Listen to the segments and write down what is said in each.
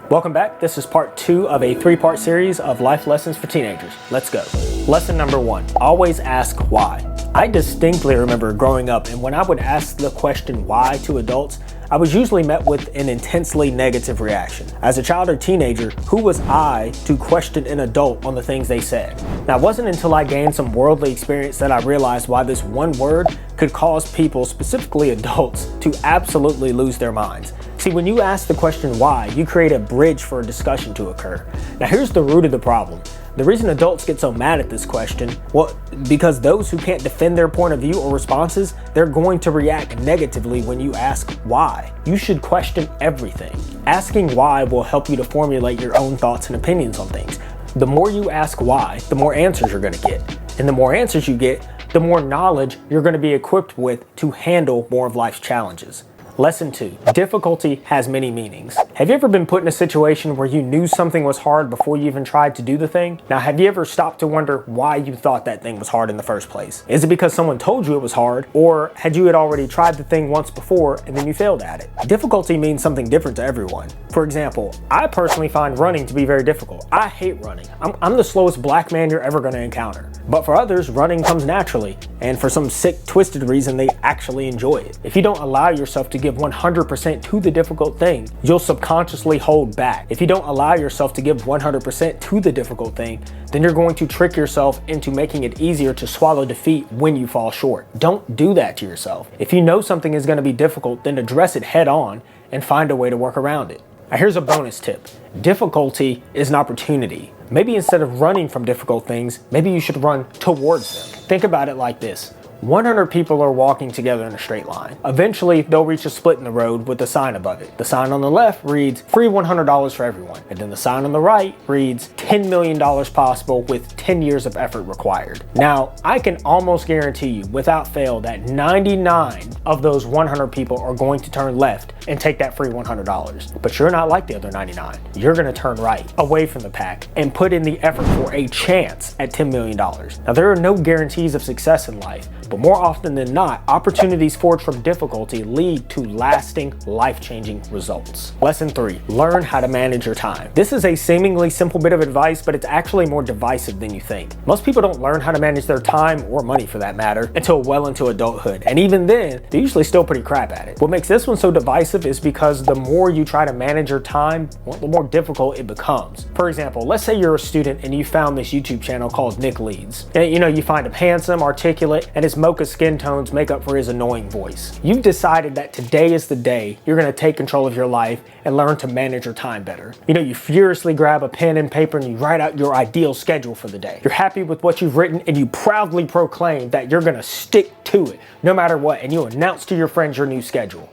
Welcome back. This is part 2 of a 3-part series of life lessons for teenagers. Let's go. Lesson number 1, always ask why. I distinctly remember growing up, and when I would ask the question why to adults, I was usually met with an intensely negative reaction. As a child or teenager, who was I to question an adult on the things they said? Now, it wasn't until I gained some worldly experience that I realized why this one word could cause people, specifically adults, to absolutely lose their minds. See, when you ask the question why, you create a bridge for a discussion to occur. Now, here's the root of the problem. The reason adults get so mad at this question, well, because those who can't defend their point of view or responses, they're going to react negatively when you ask why. You should question everything. Asking why will help you to formulate your own thoughts and opinions on things. The more you ask why, the more answers you're going to get. And the more answers you get, the more knowledge you're going to be equipped with to handle more of life's challenges. Lesson 2, difficulty has many meanings. Have you ever been put in a situation where you knew something was hard before you even tried to do the thing? Now, have you ever stopped to wonder why you thought that thing was hard in the first place? Is it because someone told you it was hard, or had you already tried the thing once before and then you failed at it? Difficulty means something different to everyone. For example, I personally find running to be very difficult. I hate running. I'm the slowest black man you're ever going to encounter. But for others, running comes naturally, and for some sick, twisted reason, they actually enjoy it. If you don't allow yourself to give 100% to the difficult thing, you'll subconsciously hold back. If you don't allow yourself to give 100% to the difficult thing, then you're going to trick yourself into making it easier to swallow defeat when you fall short. Don't do that to yourself. If you know something is going to be difficult, then address it head on and find a way to work around it. Now, here's a bonus tip. Difficulty is an opportunity. Maybe instead of running from difficult things, maybe you should run towards them. Think about it like this. 100 people are walking together in a straight line. Eventually, they'll reach a split in the road with a sign above it. The sign on the left reads, free $100 for everyone. And then the sign on the right reads, $10 million possible with 10 years of effort required. Now, I can almost guarantee you, without fail, that 99 of those 100 people are going to turn left and take that free $100. But you're not like the other 99. You're gonna turn right, away from the pack, and put in the effort for a chance at $10 million. Now, there are no guarantees of success in life, but more often than not, opportunities forged from difficulty lead to lasting, life-changing results. Lesson 3, learn how to manage your time. This is a seemingly simple bit of advice, but it's actually more divisive than you think. Most people don't learn how to manage their time, or money for that matter, until well into adulthood. And even then, they're usually still pretty crap at it. What makes this one so divisive is because the more you try to manage your time, well, the more difficult it becomes. For example, let's say you're a student and you found this YouTube channel called Nick Leads. And you find him handsome, articulate, and his mocha skin tones make up for his annoying voice. You've decided that today is the day you're going to take control of your life and learn to manage your time better. You furiously grab a pen and paper and you write out your ideal schedule for the day. You're happy with what you've written and you proudly proclaim that you're going to stick to it no matter what, and you announce to your friends your new schedule.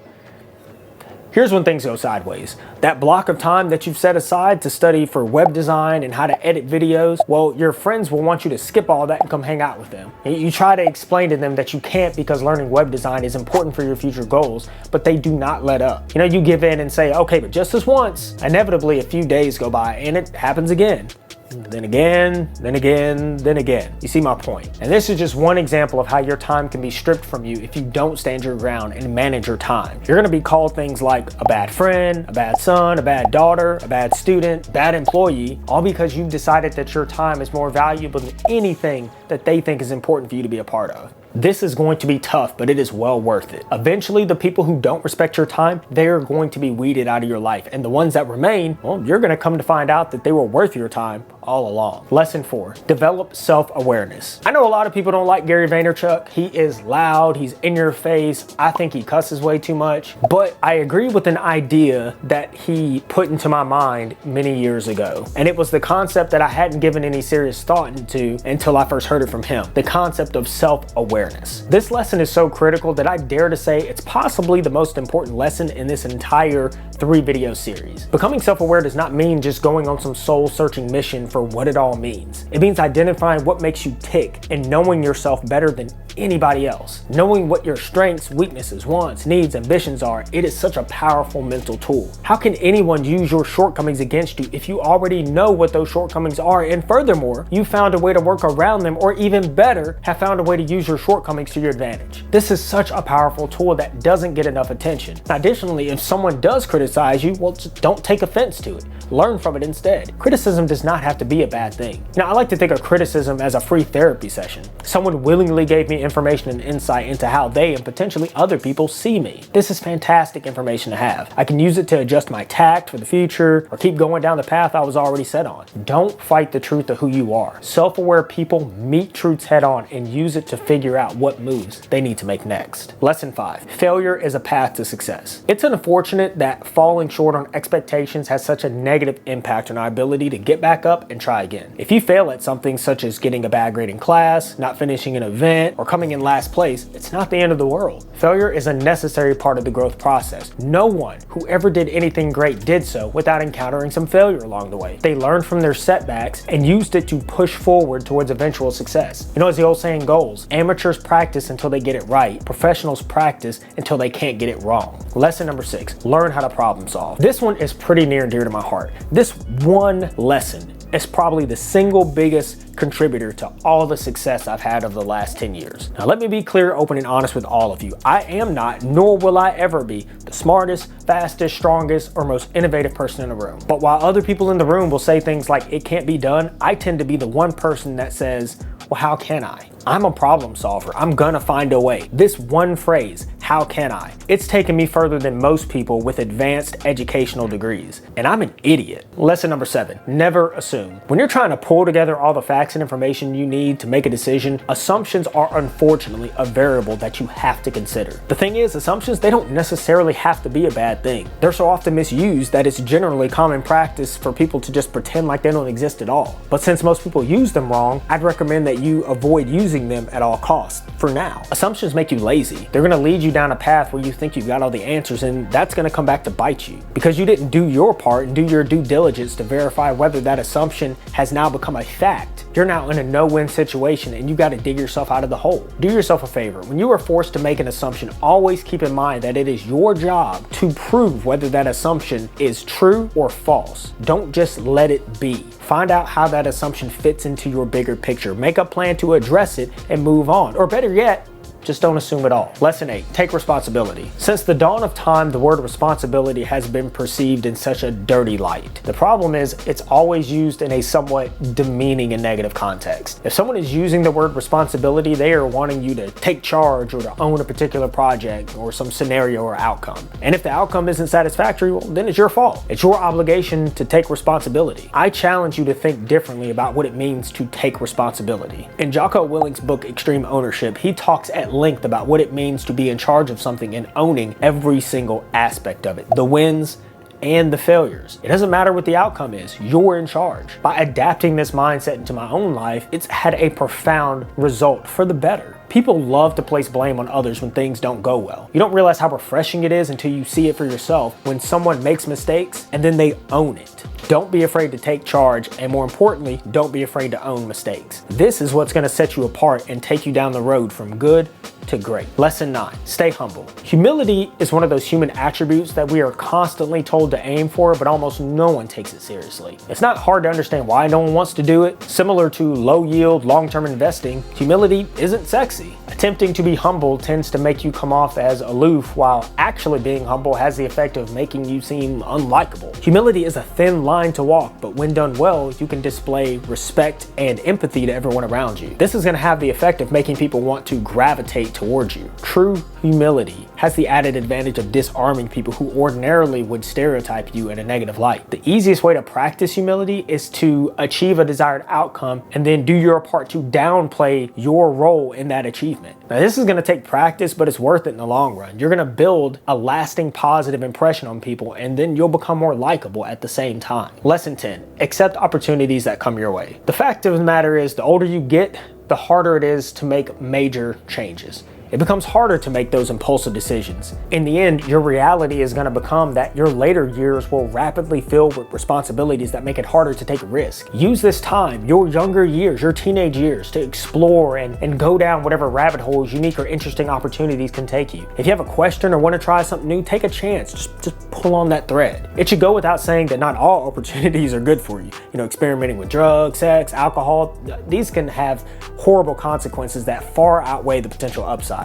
Here's when things go sideways. That block of time that you've set aside to study for web design and how to edit videos, well, your friends will want you to skip all that and come hang out with them. You try to explain to them that you can't because learning web design is important for your future goals, but they do not let up. You give in and say, okay, but just this once. Inevitably, a few days go by and it happens again. Then again, then again, then again. You see my point. And this is just one example of how your time can be stripped from you if you don't stand your ground and manage your time. You're gonna be called things like a bad friend, a bad son, a bad daughter, a bad student, bad employee, all because you've decided that your time is more valuable than anything that they think is important for you to be a part of. This is going to be tough, but it is well worth it. Eventually, the people who don't respect your time, they're going to be weeded out of your life. And the ones that remain, well, you're gonna come to find out that they were worth your time all along. Lesson 4, develop self-awareness. I know a lot of people don't like Gary Vaynerchuk. He is loud, he's in your face. I think he cusses way too much, but I agree with an idea that he put into my mind many years ago. And it was the concept that I hadn't given any serious thought into until I first heard it from him. The concept of self-awareness. This lesson is so critical that I dare to say it's possibly the most important lesson in this entire 3-video series. Becoming self-aware does not mean just going on some soul-searching mission for what it all means. It means identifying what makes you tick and knowing yourself better than anybody else. Knowing what your strengths, weaknesses, wants, needs, ambitions are, it is such a powerful mental tool. How can anyone use your shortcomings against you if you already know what those shortcomings are, and furthermore, you found a way to work around them, or even better, have found a way to use your shortcomings to your advantage? This is such a powerful tool that doesn't get enough attention. Additionally, if someone does criticize you, well, just don't take offense to it. Learn from it instead. Criticism does not have to be a bad thing. Now, I like to think of criticism as a free therapy session. Someone willingly gave me information and insight into how they and potentially other people see me. This is fantastic information to have. I can use it to adjust my tact for the future or keep going down the path I was already set on. Don't fight the truth of who you are. Self-aware people meet truths head on and use it to figure out what moves they need to make next. Lesson 5. Failure is a path to success. It's unfortunate that falling short on expectations has such a negative impact on our ability to get back up and try again. If you fail at something such as getting a bad grade in class, not finishing an event, or coming in last place, it's not the end of the world. Failure is a necessary part of the growth process. No one who ever did anything great did so without encountering some failure along the way. They learned from their setbacks and used it to push forward towards eventual success. You know, as the old saying goes, amateurs practice until they get it right. Professionals practice until they can't get it wrong. Lesson number 6, learn how to problem solve. This one is pretty near and dear to my heart. This one lesson is probably the single biggest contributor to all the success I've had over the last 10 years. Now, let me be clear, open, and honest with all of you. I am not, nor will I ever be, the smartest, fastest, strongest, or most innovative person in the room. But while other people in the room will say things like, it can't be done, I tend to be the one person that says, well, how can I? I'm a problem solver. I'm gonna find a way. This one phrase, how can I? It's taken me further than most people with advanced educational degrees. And I'm an idiot. Lesson number 7, never assume. When you're trying to pull together all the facts and information you need to make a decision, assumptions are unfortunately a variable that you have to consider. The thing is, assumptions, they don't necessarily have to be a bad thing. They're so often misused that it's generally common practice for people to just pretend like they don't exist at all. But since most people use them wrong, I'd recommend that you avoid using them at all costs for now. Assumptions make you lazy. They're gonna lead you down a path where you think you've got all the answers, and that's gonna come back to bite you because you didn't do your part and do your due diligence to verify whether that assumption has now become a fact. You're now in a no-win situation and you gotta dig yourself out of the hole. Do yourself a favor. When you are forced to make an assumption, always keep in mind that it is your job to prove whether that assumption is true or false. Don't just let it be. Find out how that assumption fits into your bigger picture. Make a plan to address it and move on. Or better yet, just don't assume at all. Lesson 8, take responsibility. Since the dawn of time, the word responsibility has been perceived in such a dirty light. The problem is it's always used in a somewhat demeaning and negative context. If someone is using the word responsibility, they are wanting you to take charge or to own a particular project or some scenario or outcome. And if the outcome isn't satisfactory, well, then it's your fault. It's your obligation to take responsibility. I challenge you to think differently about what it means to take responsibility. In Jocko Willink's book, Extreme Ownership, he talks at length about what it means to be in charge of something and owning every single aspect of it, the wins and the failures. It doesn't matter what the outcome is, you're in charge. By adapting this mindset into my own life, it's had a profound result for the better. People love to place blame on others when things don't go well. You don't realize how refreshing it is until you see it for yourself when someone makes mistakes and then they own it. Don't be afraid to take charge, and more importantly, don't be afraid to own mistakes. This is what's gonna set you apart and take you down the road from good to great. Lesson 9, stay humble. Humility is one of those human attributes that we are constantly told to aim for, but almost no one takes it seriously. It's not hard to understand why no one wants to do it. Similar to low yield, long-term investing, humility isn't sexy. Attempting to be humble tends to make you come off as aloof, while actually being humble has the effect of making you seem unlikable. Humility is a thin line to walk, but when done well, you can display respect and empathy to everyone around you. This is gonna have the effect of making people want to gravitate towards you. True humility has the added advantage of disarming people who ordinarily would stereotype you in a negative light. The easiest way to practice humility is to achieve a desired outcome and then do your part to downplay your role in that achievement. Now, this is going to take practice, but it's worth it in the long run. You're going to build a lasting positive impression on people, and then you'll become more likable at the same time. Lesson 10, accept opportunities that come your way. The fact of the matter is, the older you get, the harder it is to make major changes. it becomes harder to make those impulsive decisions. In the end, your reality is going to become that your later years will rapidly fill with responsibilities that make it harder to take a risk. Use this time, your younger years, your teenage years, to explore and go down whatever rabbit holes unique or interesting opportunities can take you. If you have a question or want to try something new, take a chance. Just pull on that thread. It should go without saying that not all opportunities are good for you. Experimenting with drugs, sex, alcohol, these can have horrible consequences that far outweigh the potential upside.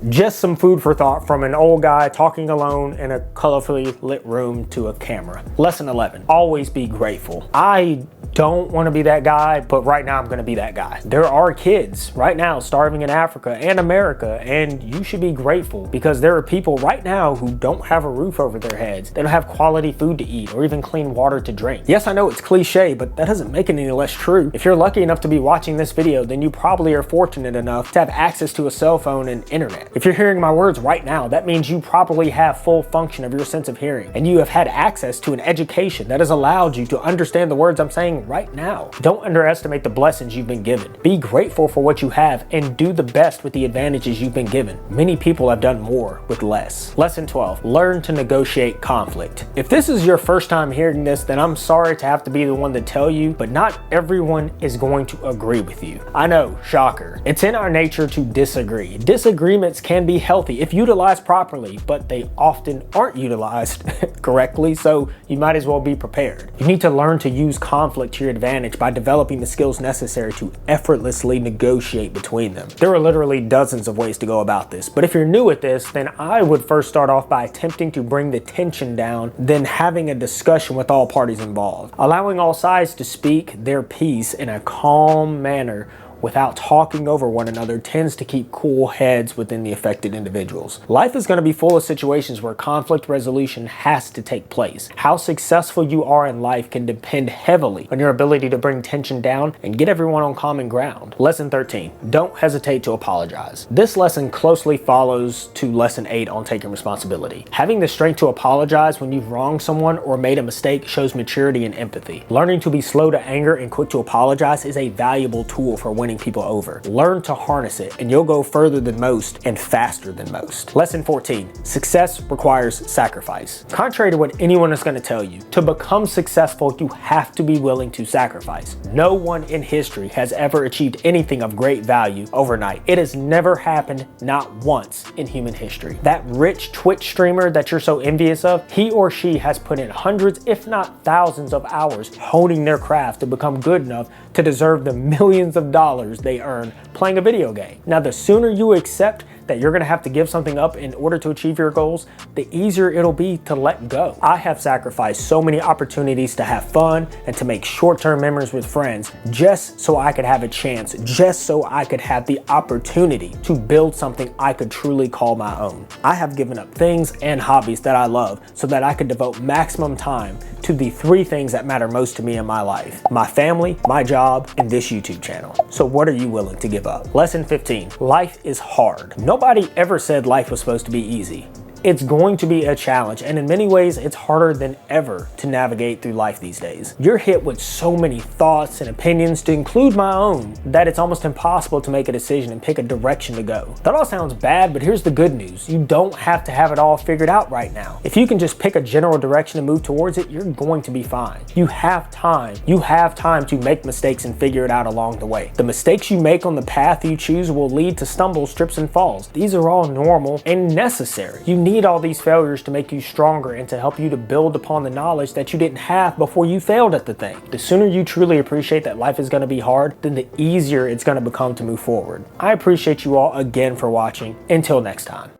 Just some food for thought from an old guy talking alone in a colorfully lit room to a camera. Lesson 11, always be grateful. I don't want to be that guy, but right now I'm going to be that guy. There are kids right now starving in Africa and America, and you should be grateful because there are people right now who don't have a roof over their heads. They don't have quality food to eat or even clean water to drink. Yes, I know it's cliche, but that doesn't make it any less true. If you're lucky enough to be watching this video, then you probably are fortunate enough to have access to a cell phone and internet. If you're hearing my words right now, that means you probably have full function of your sense of hearing, and you have had access to an education that has allowed you to understand the words I'm saying right now. Don't underestimate the blessings you've been given. Be grateful for what you have and do the best with the advantages you've been given. Many people have done more with less. Lesson 12, learn to negotiate conflict. If this is your first time hearing this, then I'm sorry to have to be the one to tell you, but not everyone is going to agree with you. I know, shocker. It's in our nature to disagree. Disagreements can be healthy if utilized properly, but they often aren't utilized correctly, so you might as well be prepared. You need to learn to use conflict to your advantage by developing the skills necessary to effortlessly negotiate between them. There are literally dozens of ways to go about this, but if you're new at this, then I would first start off by attempting to bring the tension down, then having a discussion with all parties involved. Allowing all sides to speak their piece in a calm manner without talking over one another tends to keep cool heads within the affected individuals. Life is going to be full of situations where conflict resolution has to take place. How successful you are in life can depend heavily on your ability to bring tension down and get everyone on common ground. Lesson 13, don't hesitate to apologize. This lesson closely follows to lesson 8 on taking responsibility. Having the strength to apologize when you've wronged someone or made a mistake shows maturity and empathy. Learning to be slow to anger and quick to apologize is a valuable tool for winning people over. Learn to harness it and you'll go further than most and faster than most. Lesson 14, success requires sacrifice. Contrary to what anyone is going to tell you, to become successful, you have to be willing to sacrifice. No one in history has ever achieved anything of great value overnight. It has never happened, not once in human history. That rich Twitch streamer that you're so envious of, he or she has put in hundreds, if not thousands of hours honing their craft to become good enough to deserve the millions of dollars they earn playing a video game. Now, the sooner you accept that you're gonna have to give something up in order to achieve your goals, the easier it'll be to let go. I have sacrificed so many opportunities to have fun and to make short-term memories with friends just so I could have a chance, just so I could have the opportunity to build something I could truly call my own. I have given up things and hobbies that I love so that I could devote maximum time to the 3 things that matter most to me in my life: my family, my job, and this YouTube channel. So what are you willing to give up? Lesson 15, life is hard. Nobody ever said life was supposed to be easy. It's going to be a challenge, and in many ways, it's harder than ever to navigate through life these days. You're hit with so many thoughts and opinions, to include my own, that it's almost impossible to make a decision and pick a direction to go. That all sounds bad, but here's the good news. You don't have to have it all figured out right now. If you can just pick a general direction and move towards it, you're going to be fine. You have time. You have time to make mistakes and figure it out along the way. The mistakes you make on the path you choose will lead to stumbles, trips, and falls. These are all normal and necessary. You need all these failures to make you stronger and to help you to build upon the knowledge that you didn't have before you failed at the thing. The sooner you truly appreciate that life is going to be hard, then the easier it's going to become to move forward. I appreciate you all again for watching. Until next time.